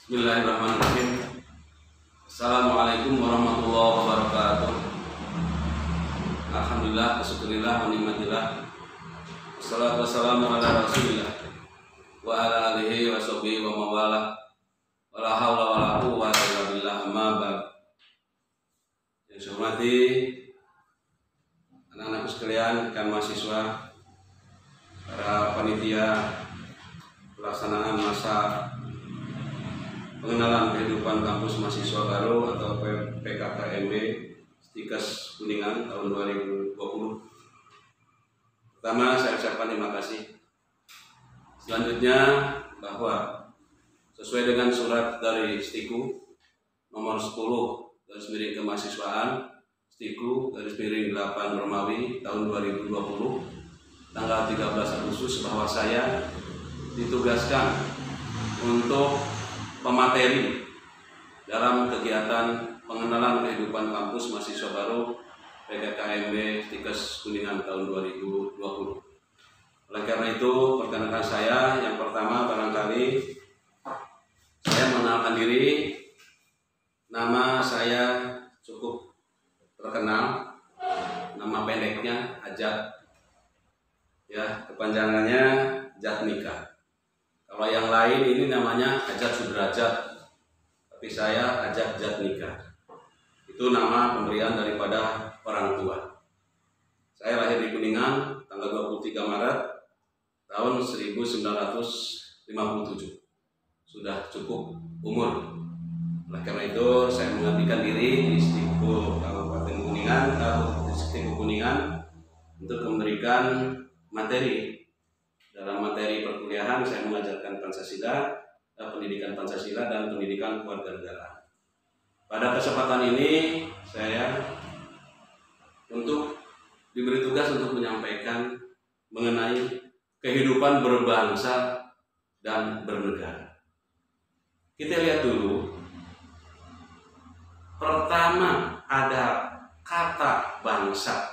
Bismillahirrahmanirrahim. Assalamualaikum warahmatullahi wabarakatuh. Alhamdulillah, wasyukurillah, wa ni'matillah. Wassalatu wassalamu ala rasulillah wa ala alihi wa sahbihi wa mawalah. Wala hawla wala quwwata illa billah, amma ba'd. Yang saya hormati anak-anakku sekalian, rekan mahasiswa, para panitia pelaksanaan masa pengenalan kehidupan kampus mahasiswa baru atau PKKMB Stikes Kuningan tahun 2020. Pertama, saya ucapkan terima kasih. Selanjutnya, bahwa sesuai dengan surat dari Stiku nomor 10 kemahasiswaan Stiku _8 Romawi tahun 2020 tanggal 13 Agustus bahwa saya ditugaskan untuk pemateri dalam kegiatan pengenalan kehidupan kampus mahasiswa baru PKKMB Stikes Kuningan tahun 2020. Oleh karena itu, perkenalkan saya yang pertama barangkali saya mengenalkan diri. Nama saya cukup terkenal, nama pendeknya Ajat, ya, kepanjangannya Jatnika. Kalau yang lain ini namanya Ajat Sudrajat, tapi saya Ajat Jatnika. Itu nama pemberian daripada orang tua. Saya lahir di Kuningan tanggal 23 Maret tahun 1957. Sudah cukup umur. Oleh karena itu saya mengabdikan diri di Stiku Kabupaten Kuningan atau di Stiku Kuningan untuk memberikan materi. Dalam materi perkuliahan saya mengajarkan Pancasila, pendidikan Pancasila dan pendidikan kewarganegaraan. Pada kesempatan ini saya diberi tugas untuk menyampaikan mengenai kehidupan berbangsa dan bernegara. Kita lihat dulu. Pertama ada kata bangsa.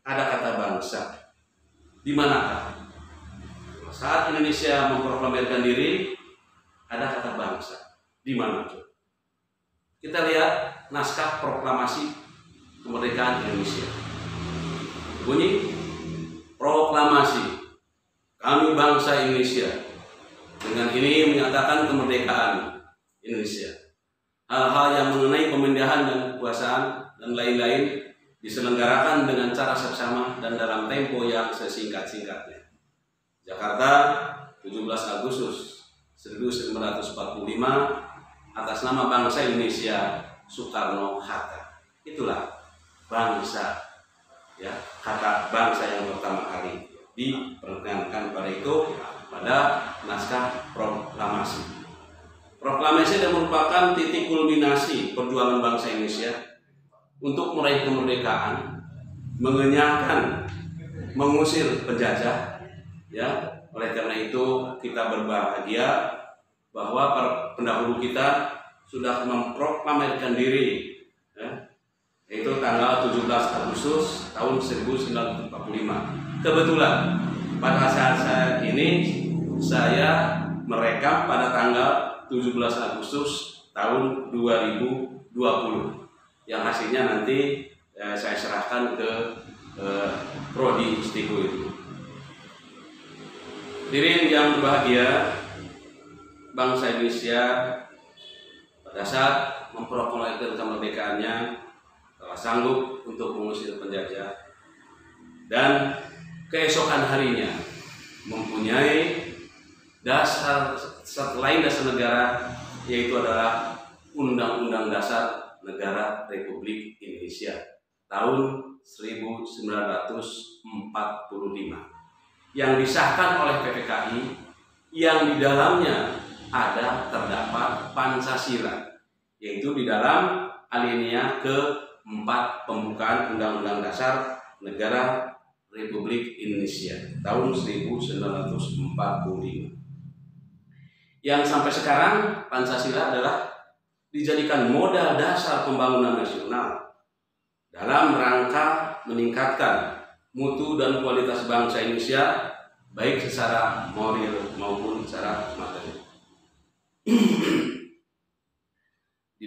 Ada kata bangsa. Di manakah? Saat Indonesia memproklamirkan diri, ada kata bangsa. Di mana itu? Kita lihat naskah proklamasi kemerdekaan Indonesia. Bunyi proklamasi kami bangsa Indonesia. Dengan ini menyatakan kemerdekaan Indonesia. Hal-hal yang mengenai pemindahan dan kekuasaan dan lain-lain diselenggarakan dengan cara seksama dan dalam tempo yang sesingkat-singkatnya. Jakarta, 17 Agustus 1945 atas nama bangsa Indonesia Soekarno-Hatta. Itulah bangsa, ya, kata bangsa yang pertama kali diperkenalkan pada naskah proklamasi. Proklamasi adalah merupakan titik kulminasi perjuangan bangsa Indonesia untuk meraih kemerdekaan, mengenyahkan, mengusir penjajah. Ya, oleh karena itu kita berbahagia bahwa pendahulu kita sudah memproklamirkan diri, ya, yaitu tanggal 17 Agustus tahun 1945. Kebetulan pada saat ini saya merekam pada tanggal 17 Agustus tahun 2020 yang hasilnya nanti saya serahkan ke Prodi Stiku itu. Hadirin yang berbahagia, bangsa Indonesia pada saat memproklamirkan kemerdekaannya telah sanggup untuk mengusir penjajah dan keesokan harinya mempunyai dasar selain dasar negara, yaitu adalah Undang-Undang Dasar Negara Republik Indonesia tahun 1945 yang disahkan oleh PPKI, yang di dalamnya terdapat Pancasila, yaitu di dalam alinea ke-4 pembukaan Undang-Undang Dasar Negara Republik Indonesia tahun 1945. Yang sampai sekarang Pancasila adalah dijadikan modal dasar pembangunan nasional dalam rangka meningkatkan mutu dan kualitas bangsa Indonesia baik secara moral maupun secara materi.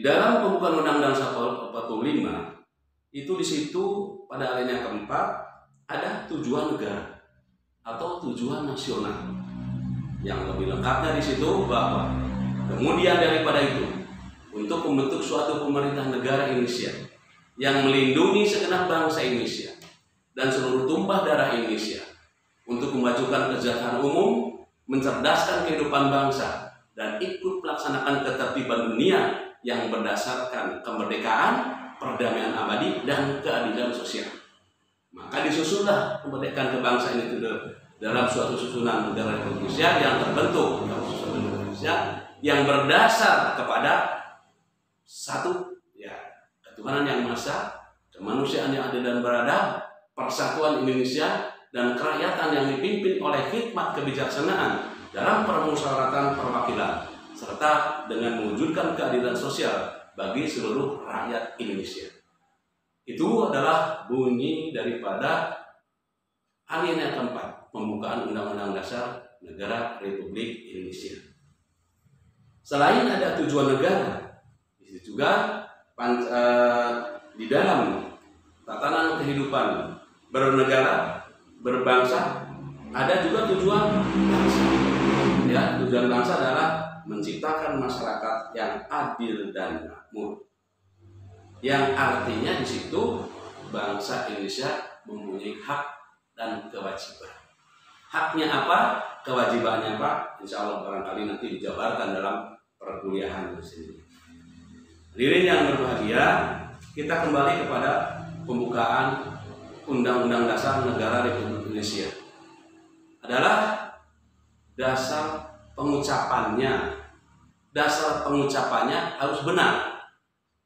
Di dalam pembukaan Undang-Undang 45 itu di situ pada alinea keempat ada tujuan negara atau tujuan nasional. Yang lebih lengkapnya di situ bahwa kemudian daripada itu untuk membentuk suatu pemerintah negara Indonesia yang melindungi segenap bangsa Indonesia dan seluruh tumpah darah Indonesia untuk memajukan kesejahteraan umum, mencerdaskan kehidupan bangsa, dan ikut melaksanakan ketertiban dunia yang berdasarkan kemerdekaan, perdamaian abadi, dan keadilan sosial. Maka disusunlah kemerdekaan kebangsaan itu dalam suatu susunan negara Republik Indonesia yang terbentuk dalam susunan negara Indonesia yang berdasar kepada satu, ya, ketuhanan yang maha esa, kemanusiaan yang adil dan beradab, persatuan Indonesia, dan kerakyatan yang dipimpin oleh hikmat kebijaksanaan dalam permusyawaratan perwakilan, serta dengan mewujudkan keadilan sosial bagi seluruh rakyat Indonesia. Itu adalah bunyi daripada alinea keempat pembukaan Undang-Undang Dasar Negara Republik Indonesia. Selain ada tujuan negara, di situ juga di dalam tatanan kehidupan bernegara, berbangsa, ada juga tujuan bangsa. Ya, tujuan bangsa adalah menciptakan masyarakat yang adil dan makmur. Yang artinya di situ bangsa Indonesia mempunyai hak dan kewajiban. Haknya apa? Kewajibannya apa? Insya Allah barangkali nanti dijabarkan dalam perkuliahan di sini. Hadirin yang berbahagia, kita kembali kepada pembukaan Undang-Undang Dasar Negara Republik Indonesia. Adalah dasar pengucapannya. Dasar pengucapannya harus benar.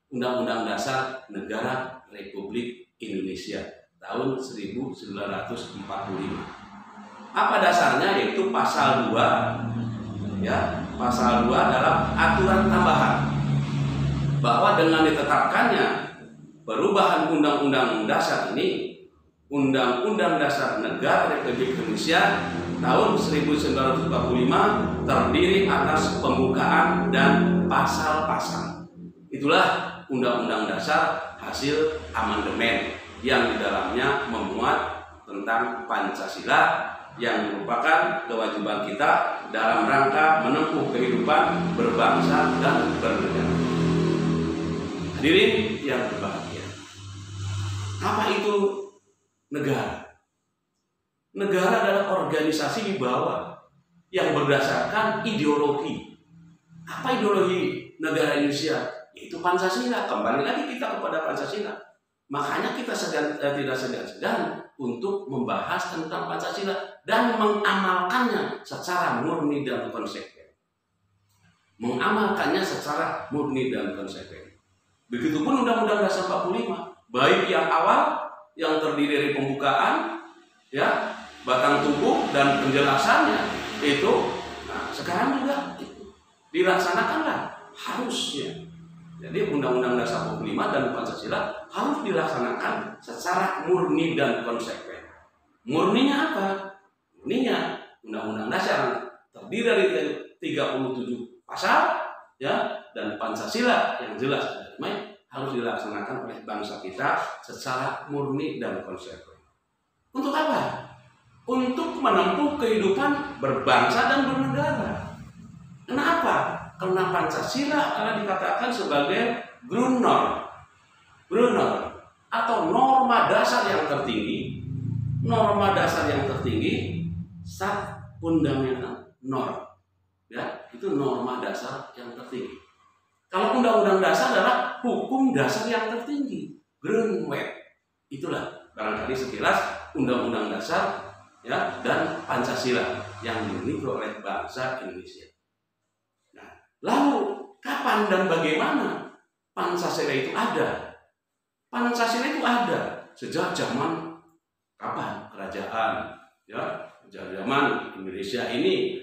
Undang-Undang Dasar Negara Republik Indonesia tahun 1945. Apa dasarnya? Yaitu pasal 2. Ya, pasal 2 dalam aturan tambahan bahwa dengan ditetapkannya perubahan Undang-Undang Dasar ini, Undang-Undang Dasar Negara Republik Indonesia tahun 1945 terdiri atas pembukaan dan pasal-pasal. Itulah Undang-Undang Dasar hasil amandemen yang di dalamnya memuat tentang Pancasila yang merupakan kewajiban kita dalam rangka menempuh kehidupan berbangsa dan bernegara. Hadirin yang berbahagia, apa itu negara? Negara adalah organisasi di bawah yang berdasarkan ideologi. Apa ideologi negara Indonesia? Itu Pancasila. Kembali lagi kita kepada Pancasila. Makanya kita tidak segan-segan untuk membahas tentang Pancasila dan mengamalkannya secara murni dan konsekuen. Mengamalkannya secara murni dan konsekuen. Begitupun Undang-Undang Dasar 45, baik yang awal yang terdiri dari pembukaan, ya, batang tubuh dan penjelasannya itu. Nah, sekarang juga dilaksanakanlah harusnya. Jadi Undang-Undang Dasar 45 dan Pancasila harus dilaksanakan secara murni dan konsekuen. Murninya apa? Murninya Undang-Undang Dasar terdiri dari 37 pasal, ya, dan Pancasila yang jelas harus dilaksanakan oleh bangsa kita secara murni dan konsekuen. Untuk apa? Untuk menempuh kehidupan berbangsa dan bernegara. Kenapa? Karena Pancasila adalah dikatakan sebagai grundnorm atau norma dasar yang tertinggi. Norma dasar yang tertinggi, sat fundamental norm. Ya, itu norma dasar yang tertinggi. Kalau Undang-Undang Dasar adalah hukum dasar yang tertinggi, Grundwet. Itulah barangkali sekilas Undang-Undang Dasar, ya, dan Pancasila yang dimiliki oleh bangsa Indonesia. Nah, lalu kapan dan bagaimana Pancasila itu ada? Pancasila itu ada sejak zaman kapan? Kerajaan, ya, zaman Indonesia ini,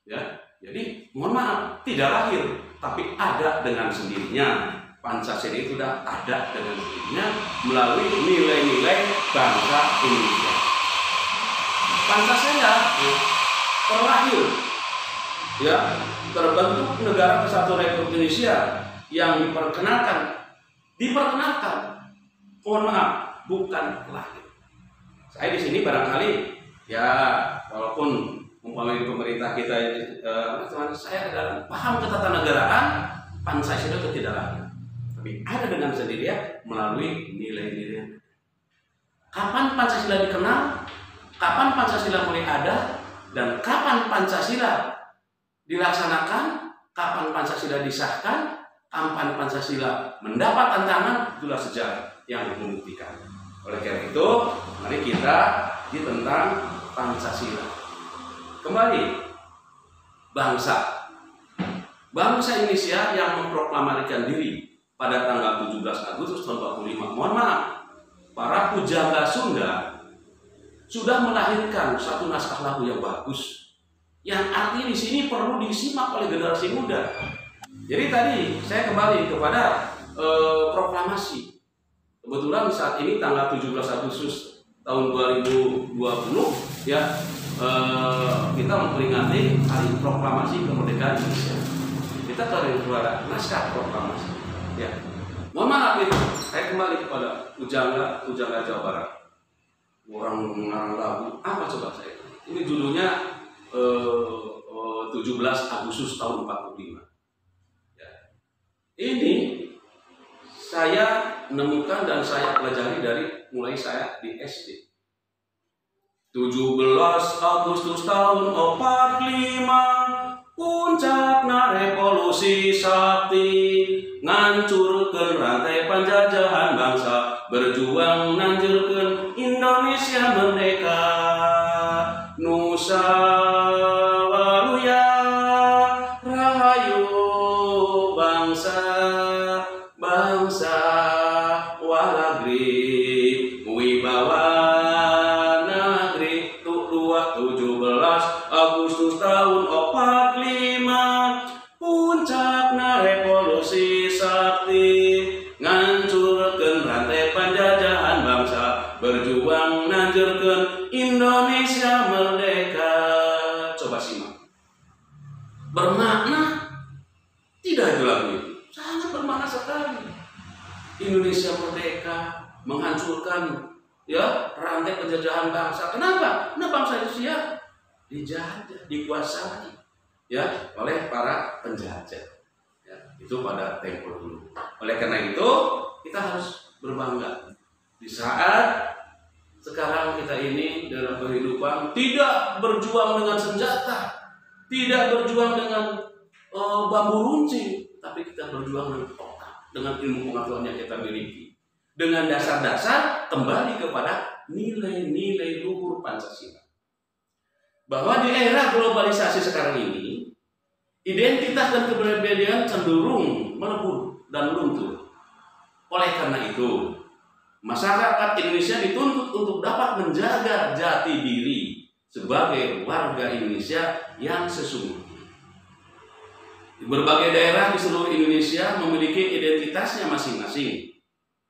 ya. Jadi mohon maaf, tidak lahir, tapi ada dengan sendirinya. Pancasila itu sudah ada dengan sendirinya melalui nilai-nilai bangsa Indonesia. Pancasila terlahir, ya, terbentuk Negara Kesatuan Republik Indonesia yang diperkenalkan, mohon maaf, bukan lahir. Saya di sini barangkali ya, walaupun umpamanya pemerintah kita saya dalam paham ketatanegaraan, Pancasila itu tidak lahir, tapi ada dengan sendirinya melalui nilai-nilai. Kapan Pancasila dikenal, kapan Pancasila mulai ada, dan kapan Pancasila dilaksanakan, kapan Pancasila disahkan, kapan Pancasila mendapat tantangan, itulah sejarah yang membuktikan. Oleh karena itu, mari kita tentang Pancasila. Kembali, bangsa Indonesia yang memproklamirkan diri pada tanggal 17 Agustus tahun 45. Mohon maaf, para pujangga Sunda sudah melahirkan satu naskah lagu yang bagus, yang artinya di sini perlu disimak oleh generasi muda. Jadi tadi saya kembali kepada proklamasi. Kebetulan saat ini tanggal 17 Agustus tahun 2020 ya, kita memperingati hari proklamasi kemerdekaan Indonesia. Kita keluar naskah proklamasi. Ya, mohon maaf itu. Saya kembali kepada pujangga Jawa Barat. Orang mengarang lagu apa coba saya? Ini judulnya 17 Agustus tahun 45. Ya. Ini saya menemukan dan saya pelajari dari mulai saya di SD. 17 Agustus tahun 45, puncakna revolusi sakti, ngancurkeun rantai penjajahan bangsa, berjuang nanjurkeun Indonesia merdeka. Nusa Waluya rahayu bangsa walagri wibawa negeri. 17 Agustus tahun 45, puncakna revolusi sakti, ngancurkeun rantai penjajahan bangsa, berjuang nanjurkeun Indonesia merdeka. Coba simak. Bermakna tidak itu lagu itu? Sangat bermakna sekali. Indonesia merdeka, menghancurkan ya rantai penjajahan bangsa. Kenapa? Karena bangsa Indonesia dijajah, dikuasai ya oleh para penjajah. Ya, itu pada tempo dulu. Oleh karena itu kita harus berbangga di saat sekarang kita ini dalam kehidupan tidak berjuang dengan senjata, tidak berjuang dengan bambu runcing, tapi kita berjuang dengan otak, dengan ilmu pengetahuan yang kita miliki, dengan dasar-dasar kembali kepada nilai-nilai luhur Pancasila. Bahwa di era globalisasi sekarang ini, identitas dan keberbedaan cenderung melebur dan luntur. Oleh karena itu, masyarakat Indonesia dituntut untuk dapat menjaga jati diri sebagai warga Indonesia yang sesungguhnya. Di berbagai daerah di seluruh Indonesia memiliki identitasnya masing-masing.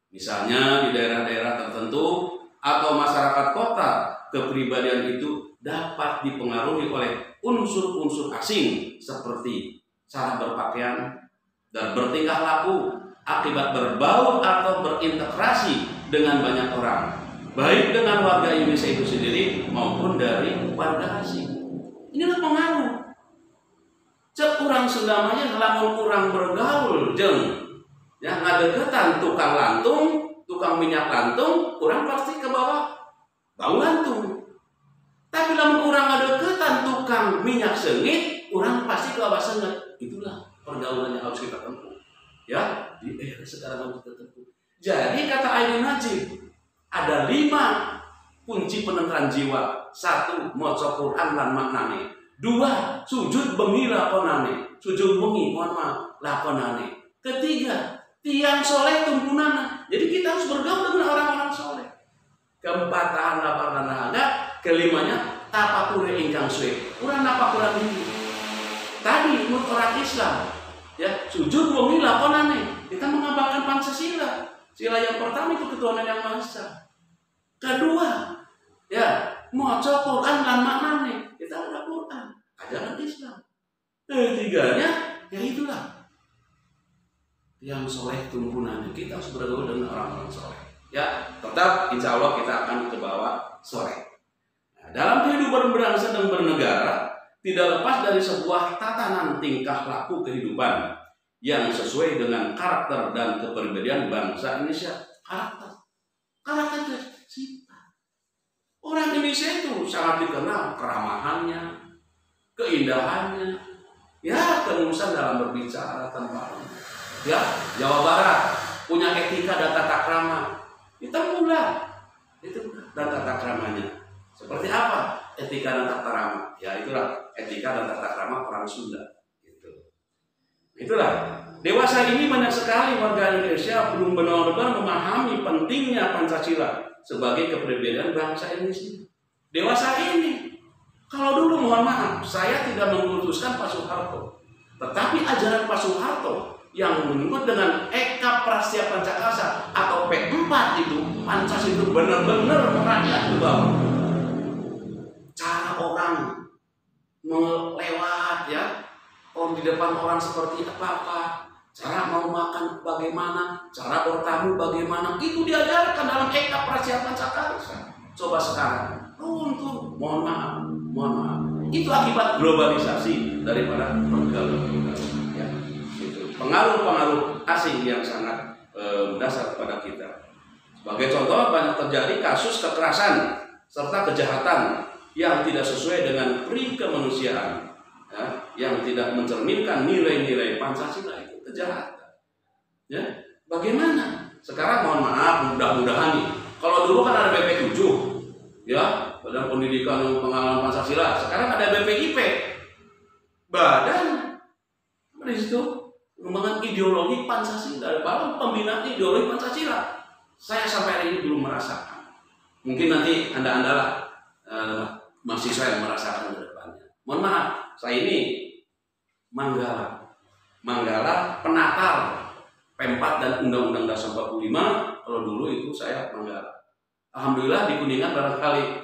Misalnya di daerah-daerah tertentu atau masyarakat kota, kepribadian itu dapat dipengaruhi oleh unsur-unsur asing seperti cara berpakaian dan bertingkah laku akibat berbaur atau berintegrasi dengan banyak orang, baik dengan warga Indonesia itu sendiri maupun dari warga asing. Inilah pengaruh. Cek urang sendamanya lamun urang bergaul jeung ya ngadegetan tukang lantung, tukang minyak lantung, urang pasti ke bawah bau lantung. Tapi lamun urang ngadegetan tukang minyak sengit, urang pasti ke bawah sengit. Itulah pergaulan yang harus kita tempuh. Ya, di era sekarang harus kita tempuh. Jadi kata Ainun Najib, ada 5 kunci penenteran jiwa. 1. Maca Quran lan maknane. 2. Sujud bengi lakonane. Sujud bengi, mohon maaf, lakonane. 3. Tiang soleh tumpunana. Jadi kita harus bergaul dengan orang-orang soleh. 4. Tahan lapar dan dahaga. 5. Tapakure ingkang suwe. Urang napakuran ini. Tadi menurut orang Islam, ya sujud bengi lakonane. Kita mengamalkan Pancasila. Sila yang pertama itu ketuhanan yang Maha Esa. Kedua, ya maca Quran lan maknane. Kita ada Quran, ajaran Islam. Ketiganya, ya itulah yang soleh turunannya. Kita harus bergaul dengan orang-orang soleh. Ya, tetap insya Allah kita akan ke bawah soleh. Nah, dalam kehidupan berbangsa dan bernegara, tidak lepas dari sebuah tatanan tingkah laku kehidupan yang sesuai dengan karakter dan kepribadian bangsa Indonesia. Karakter sifat. Orang Indonesia itu sangat dikenal keramahannya, keindahannya, ya ketulusan dalam berbicara tanpa. Ya, Jawa Barat punya etika dan tata krama. Kita pula itu dan tata kramanya. Seperti apa etika dan tata krama? Ya itulah etika dan tata krama orang Sunda. Itulah, dewasa ini banyak sekali warga Indonesia belum benar-benar memahami pentingnya Pancasila sebagai kepribadian bangsa Indonesia. Dewasa ini, kalau dulu mohon maaf, saya tidak mengkultuskan Pak Soeharto, tetapi ajaran Pak Soeharto yang menyebut dengan Eka Prastia Pancakasa atau P4 itu, Pancasila itu benar-benar merakyat ke bawah. Cara orang melewat ya, kalau di depan orang seperti apa, cara mau makan bagaimana, cara bertamu bagaimana, itu diajarkan dalam Eka Prastia Pancakasa. Coba sekarang, runtuh, mohon maaf, itu akibat globalisasi daripada pergaulan ya. Itu pengaruh asing yang sangat mendasar kepada kita. Sebagai contoh, banyak terjadi kasus kekerasan serta kejahatan yang tidak sesuai dengan pri kemanusiaan. Ya, yang tidak mencerminkan nilai-nilai Pancasila itu kejahatan. Ya, bagaimana? Sekarang mohon maaf, mudah-mudahan nih. Kalau dulu kan ada BP 7, ya, Badan Pendidikan dan Pengembangan Pancasila. Sekarang ada BPIP, Badan di situ pengembangan ideologi Pancasila, dalam pembinaan ideologi Pancasila. Saya sampai hari ini belum merasakan. Mungkin nanti anda-andalah mahasiswa yang merasakan ke depannya. Mohon maaf. Saya ini Manggala penatal P4 dan Undang-Undang Dasar 45. Kalau dulu itu saya Manggala. Alhamdulillah di Kuningan barangkali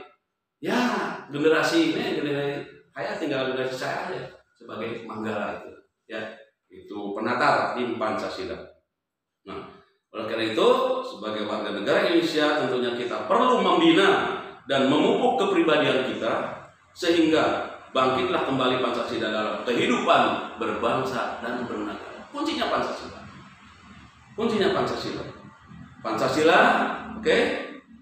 ya generasi saya tinggal generasi saya aja sebagai Manggala itu. Ya, itu penatal di Pancasila. Nah, oleh karena itu sebagai warga negara Indonesia tentunya kita perlu membina dan memupuk kepribadian kita sehingga bangkitlah kembali Pancasila dalam kehidupan berbangsa dan bernegara. Kuncinya Pancasila. Pancasila, oke?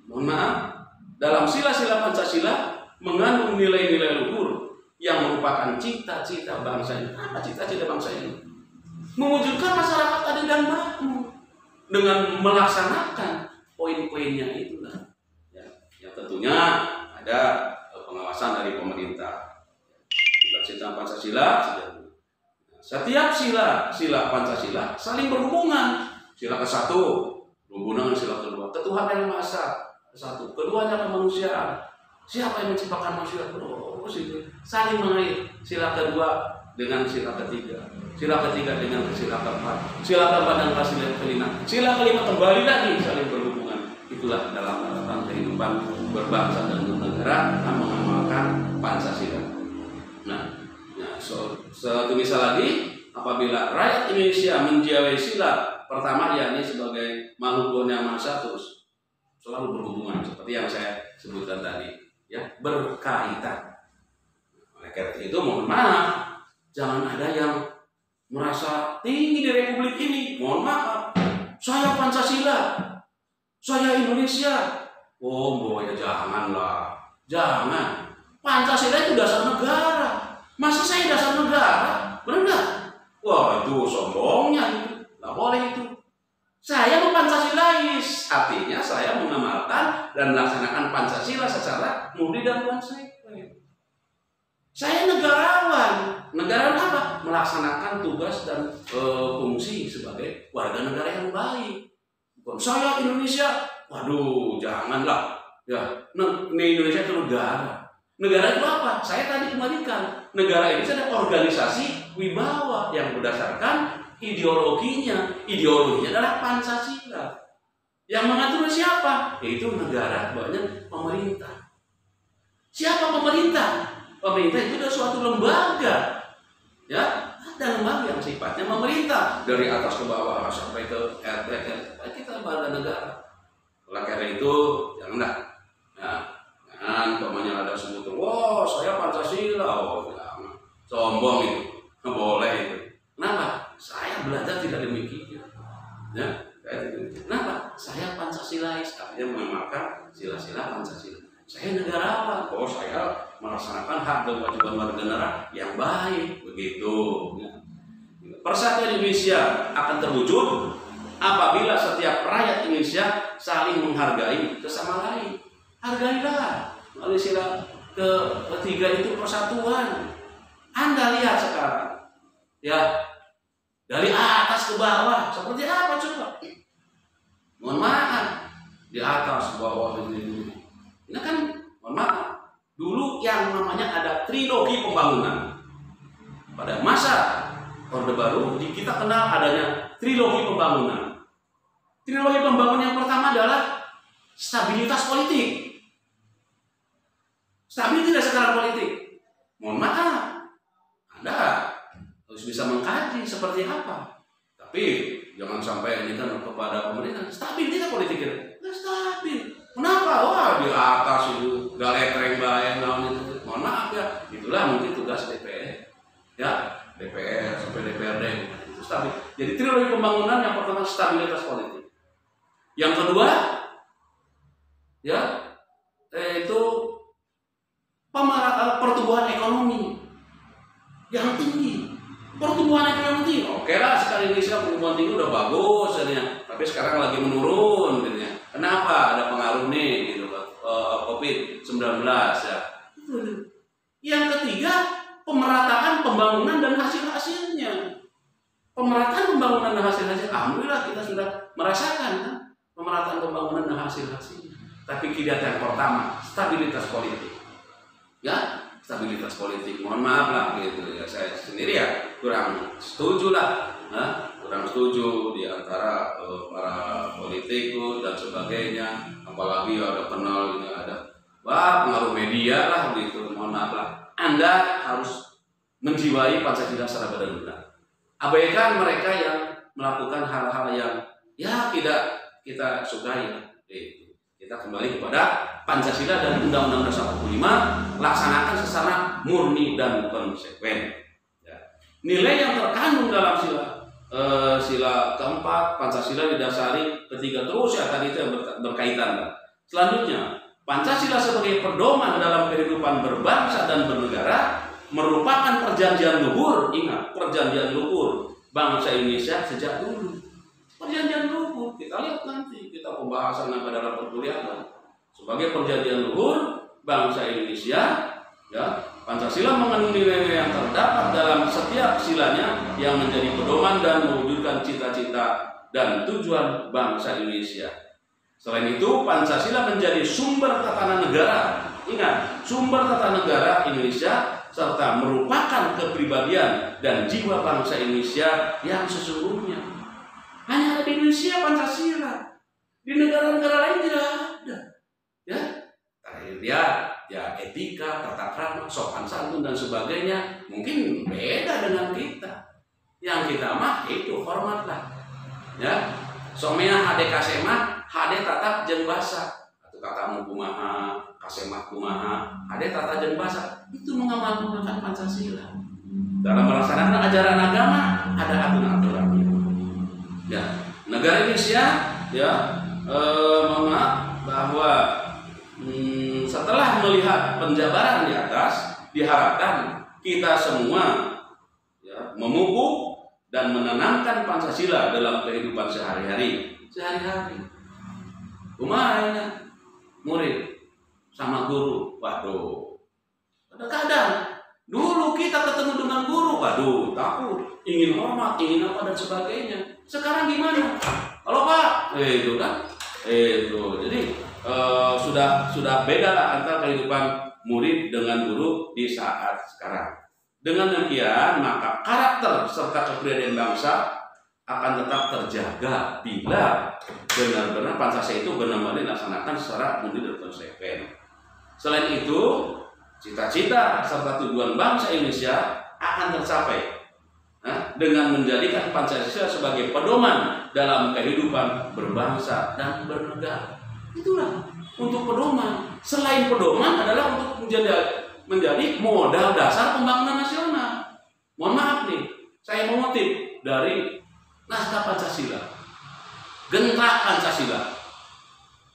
Mohon maaf, dalam sila-sila Pancasila mengandung nilai-nilai luhur yang merupakan cita-cita bangsa ini. Apa cita-cita bangsa ini? Mewujudkan masyarakat adil dan makmur dengan melaksanakan poin-poinnya itulah. Ya, yang tentunya ada pengawasan dari pemerintah. Cita Pancasila, setiap sila Pancasila saling berhubungan. Sila ke-1 berhubungan dengan sila kedua. Ketuhanan yang Maha Esa ke-1. Keduanya kemanusiaan. Siapa yang menciptakan manusia? Terus itu saling mengalir. Sila kedua dengan sila ketiga. Sila ketiga dengan sila keempat. Sila keempat dan sila kelima. Sila kelima kembali lagi saling berhubungan. Itulah dalam tatanan kehidupan berbangsa dan bernegara yang mengamalkan Pancasila. Nah, satu misal lagi, apabila rakyat Indonesia menjiwai sila pertama yakni sebagai makhluk yang maha terus selalu berhubungan seperti yang saya sebutkan tadi, ya, berkaitan. Oleh karena itu mohon maaf, jangan ada yang merasa tinggi di Republik ini. Mohon maaf, saya Pancasila, saya Indonesia. Oh, ya janganlah, jangan. Pancasila itu dasar negara. Masa saya dasar negara? Benar? Wah, itu sombongnya itu. Nggak boleh itu. Saya Pancasilais, artinya saya mengamalkan dan melaksanakan Pancasila secara murni dan konsekuen. Saya negarawan. Negarawan apa? Melaksanakan tugas dan fungsi sebagai warga negara yang baik. Bukan saya Indonesia. Waduh, janganlah. Ya, Indonesia itu negara. Negara itu apa? Saya tadi kembalikan. Negara ini adalah organisasi wibawa yang berdasarkan ideologinya. Ideologinya adalah Pancasila. Yang mengatur siapa? Yaitu negara, banyak pemerintah. Siapa pemerintah? Pemerintah itu adalah suatu lembaga. Ya, ada lembaga yang sifatnya memerintah dari atas ke bawah sampai ke RT. Kita lembaga negara. Oleh karena itu janganlah. Nah, jangan ada sebutan, wah saya Pancasila, jangan. Sombong itu, nggak boleh itu. Kenapa? Saya belajar tidak demikian. Ya, kenapa? Saya Pancasilais, artinya mengamalkan sila-sila Pancasila. Saya negarawan, saya melaksanakan hak dan kewajiban warga negara yang baik, begitu. Persatuan Indonesia akan terwujud apabila setiap rakyat Indonesia saling menghargai sesama lain. Hargailah. Melalui sila ketiga itu persatuan. Anda lihat sekarang, ya, dari atas ke bawah seperti apa coba? Mohon maaf, di atas bawah ini kan, mohon maaf. Dulu yang namanya ada trilogi pembangunan. Pada masa Orde Baru kita kenal adanya trilogi pembangunan. Trilogi pembangunan yang pertama adalah stabilitas politik. Stabilitas sekarang politik. Mohon maaf, Anda harus bisa mengkaji seperti apa. Tapi jangan sampai ini kan kepada pemerintah. Stabilitas politik kita nggak stabil. Kenapa? Wah, di atas itu galetreng bayang itu. Mohon maaf ya, itulah mungkin tugas DPR. Ya, DPR sampai DPRD itu stabil. Jadi trilogi pembangunan yang pertama stabilitas politik. Yang kedua, ya, itu pertumbuhan ekonomi yang tinggi. Pertumbuhan ekonomi tinggi. Oke lah, sekarang Indonesia pertumbuhan tinggi udah bagus ya. Tapi sekarang lagi menurun gitu ya. Kenapa? Ada pengaruh nih gitu, COVID-19 ya. Yang ketiga, pemerataan pembangunan dan hasil-hasilnya. Pemerataan pembangunan dan hasil-hasil, alhamdulillah kita sudah merasakan kan? Pemerataan pembangunan dan hasil-hasilnya. Tapi kidat yang pertama, stabilitas politik. Ya, stabilitas politik. Mohon maaf lah gitu ya, saya sendiri ya kurang setuju lah. Kurang setuju di antara para politikus dan sebagainya, apalagi ada kenal ini ada pengaruh media lah gitu. Mohon maaf lah, Anda harus menjiwai Pancasila secara benar-benar. Abaikan mereka yang melakukan hal-hal yang ya tidak kita sukai lah. Kita kembali kepada Pancasila dan Undang-Undang Dasar 45, laksanakan secara murni dan konsekuen. Ya. Nilai yang terkandung dalam sila keempat Pancasila didasari ketiga terus ya, tadi itu yang berkaitan. Selanjutnya, Pancasila sebagai pedoman dalam kehidupan berbangsa dan bernegara merupakan perjanjian luhur. Ingat, perjanjian luhur bangsa Indonesia sejak dulu. Perjanjian luhur, kita lihat nanti kita pembahasan dalam perkuliahan sebagai perjanjian luhur bangsa Indonesia. Ya, Pancasila mengandung nilai-nilai yang terdapat dalam setiap silanya yang menjadi pedoman dan mewujudkan cita-cita dan tujuan bangsa Indonesia. Selain itu, Pancasila menjadi sumber tatanan negara. Ingat, sumber tatanan negara Indonesia serta merupakan kepribadian dan jiwa bangsa Indonesia yang sesungguhnya. Hanya ada di Indonesia Pancasila. Di negara-negara lain tidak ada. Ya, ya etika, tata krama, sopan santun dan sebagainya mungkin beda dengan kita. Yang kita mah itu hormatlah. Ya, somea hade kasema, hade tata jeung basa. Atau katamu kumaha, kasema kumaha, hade tata jeung basa. Itu mengamalkan Pancasila. Dalam melaksanakan ajaran agama ada aturan-aturannya. Ya, negara Indonesia ya bahwa setelah melihat penjabaran di atas, diharapkan kita semua ya, memupuk dan menanamkan Pancasila dalam kehidupan sehari-hari. Kumaha murid sama guru, waduh. Kadang-kadang dulu kita ketemu dengan guru, waduh, takut, ingin hormat, ingin apa dan sebagainya. Sekarang gimana? Halo Pak, itu kan, jadi sudah beda lah antara kehidupan murid dengan guru di saat sekarang. Dengan demikian maka karakter serta kepribadian bangsa akan tetap terjaga bila benar-benar Pancasila itu benar-benar dilaksanakan secara murni dan konsekuen. Selain itu, cita-cita serta tujuan bangsa Indonesia akan tercapai dengan menjadikan Pancasila sebagai pedoman dalam kehidupan berbangsa dan bernegara. Itulah untuk pedoman. Selain pedoman adalah untuk menjadi modal dasar pembangunan nasional. Mohon maaf nih, saya mengutip dari naskah Pancasila. Gentrak Pancasila.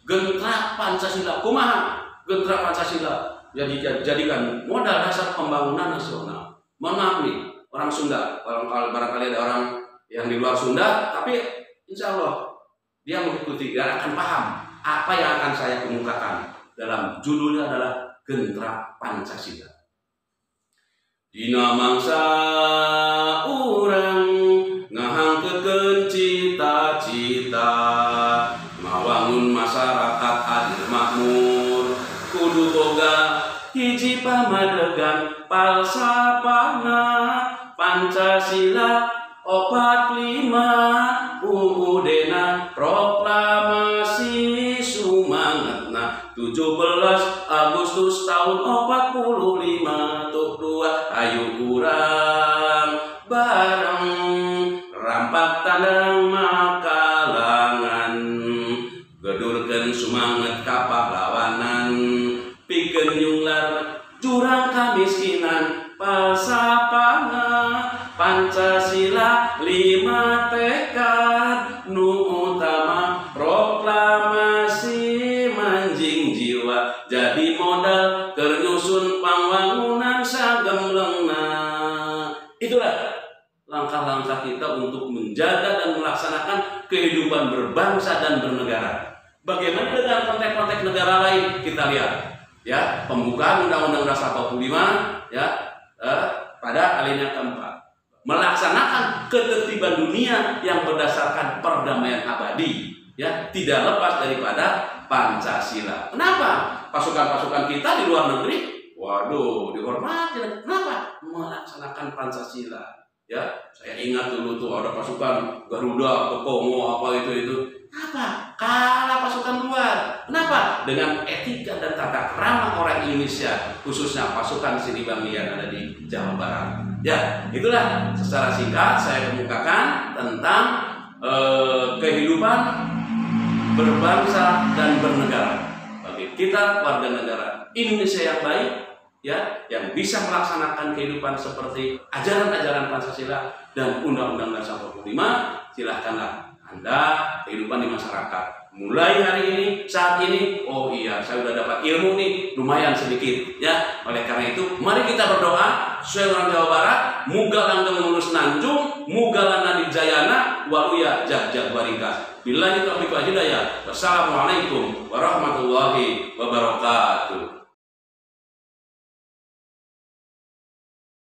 Gentrak Pancasila. Kumaha? Gentrak Pancasila jadikan modal dasar pembangunan nasional. Mohon maaf nih, orang Sunda, barangkali ada orang yang di luar Sunda, tapi insya Allah dia mengikuti dan akan paham apa yang akan saya kemukakan dalam judulnya adalah Gentrak Pancasila. Dina mangsa urang ngahangkeun cita-cita mawangun masyarakat adil makmur kudu boga hiji pamadegan palsapana Pancasila 45 UUD-na proklamasi sumangetna 17 Agustus tahun 45 tuk dua ayu urang bareng rampak tandang makalangan gedurkeun sumanget kapahlawanan pikeun nyunglar jurang kamiskinan palsapana Pancasila 5 tekad nu utama proklamasi manjing jiwa jadi modal keur nyusun pambangunan sagemlengna. Itulah langkah-langkah kita untuk menjaga dan melaksanakan kehidupan berbangsa dan bernegara. Bagaimana dengan konteks-konteks negara lain? Kita lihat ya, pembukaan Undang-Undang Dasar 45 ya pada alinea keempat melaksanakan ketertiban dunia yang berdasarkan perdamaian abadi ya, tidak lepas daripada Pancasila. Kenapa? Pasukan-pasukan kita di luar negeri waduh dihormati. Kenapa? Melaksanakan Pancasila ya. Saya ingat dulu tuh ada pasukan Garuda ke Kongo apa itu apa? Kalah pasukan luar. Kenapa? Dengan etika dan tata krama orang Indonesia, khususnya pasukan Silibangi yang ada di Jawa Barat. Ya, itulah secara singkat saya kemukakan tentang kehidupan berbangsa dan bernegara bagi kita warga negara Indonesia yang baik, ya, yang bisa melaksanakan kehidupan seperti ajaran-ajaran Pancasila dan Undang-Undang Dasar 45. Silahkanlah Anda kehidupan di masyarakat. Mulai hari ini, saat ini, oh iya, saya sudah dapat ilmu nih, lumayan sedikit, ya. Oleh karena itu, mari kita berdoa, sesuai orang Jawa Barat, muga langgeng mulus nanjung, muga lana dijayana, waluya jag waringkas. Billahi taufiq wal hidayah. Wassalamualaikum warahmatullahi wabarakatuh.